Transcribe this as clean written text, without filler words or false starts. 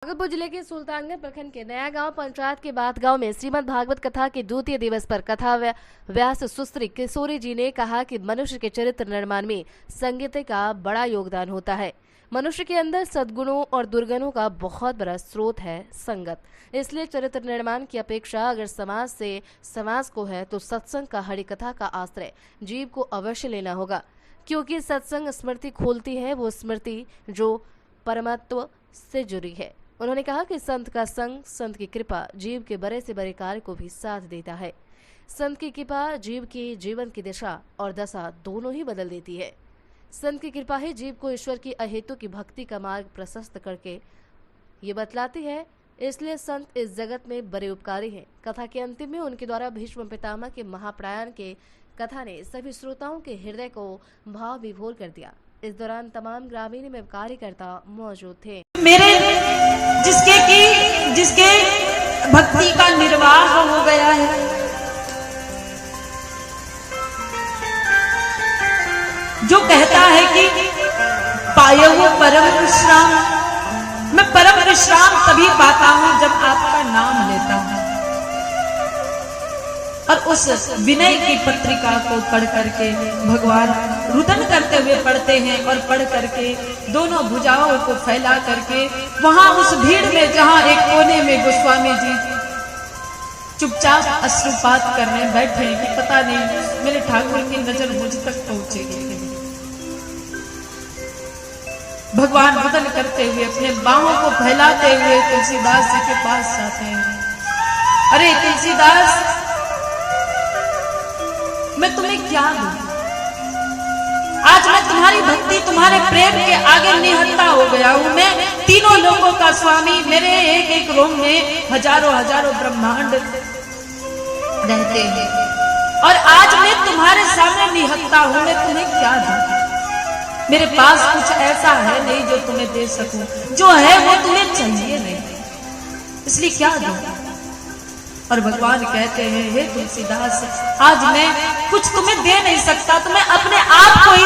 भागलपुर जिले के सुल्तानगंज प्रखंड के नया गांव पंचायत के बाद गांव में श्रीमद् भागवत कथा के द्वितीय दिवस पर कथा व्यास सुश्री किशोरी जी ने कहा कि मनुष्य के चरित्र निर्माण में संगीत का बड़ा योगदान होता है। मनुष्य के अंदर सद्गुणों और दुर्गुणों का बहुत बड़ा स्रोत है संगत। इसलिए चरित्र निर्माण की अपेक्षा अगर समाज से समाज को है तो सत्संग का हरि कथा का आश्रय जीव को अवश्य लेना होगा, क्योंकि सत्संग स्मृति खोलती है, वो स्मृति जो परमात्मा से जुड़ी है। उन्होंने कहा कि संत का संग, संत की कृपा जीव के बड़े से बड़े कार्य को भी साथ देता है। संत की कृपा जीव के जीवन की दिशा और दशा दोनों ही बदल देती है। संत की कृपा ही जीव को ईश्वर की अहेतु की भक्ति का मार्ग प्रशस्त करके ये बतलाती है। इसलिए संत इस जगत में बड़े उपकारी हैं। कथा के अंतिम में उनके द्वारा भीष्म पितामह के महाप्रयाण के कथा ने सभी श्रोताओं के हृदय को भाव विभोर कर दिया। इस दौरान तमाम ग्रामीण में कार्यकर्ता मौजूद थे। मेरे जिसके भक्ति का निर्वाह हो गया है, जो कहता है कि पाए हो परम विश्राम, मैं परम विश्राम तभी पाता हूं जब आपका नाम लेता हूं। और उस विनय की पत्रिका को पढ़ करके भगवान रुदन करते हुए पढ़ते हैं और पढ़ करके दोनों भुजाओं को फैला करके वहां उस भीड़ में जहां एक कोने में गोस्वामी जी चुपचाप अश्रुपात करने बैठे कि पता नहीं मेरे ठाकुर की नजर मुझ तक पहुंचेगी। भगवान रुदन करते हुए अपने बाहों को फैलाते हुए तुलसीदास जी के पास जाते हैं। अरे तुलसीदास, मैं तुम्हें क्या दूं? आज मैं तुम्हारी भक्ति, तुम्हारे प्रेम के आगे निहत्था हो गया हूं। मैं तीनों लोगों का स्वामी, मेरे एक एक रोम में हजारों हजारों ब्रह्मांड रहते हैं और आज मैं तुम्हारे सामने निहत्था हूं। मैं तुम्हें क्या दूं? मेरे पास कुछ ऐसा है नहीं जो तुम्हें दे सकूं, जो है वो तुम्हें चाहिए नहीं, इसलिए क्या दूं? और भगवान कहते हैं, हे तुलसीदास, आज मैं कुछ तुम्हें दे नहीं सकता, तो मैं अपने आप को ही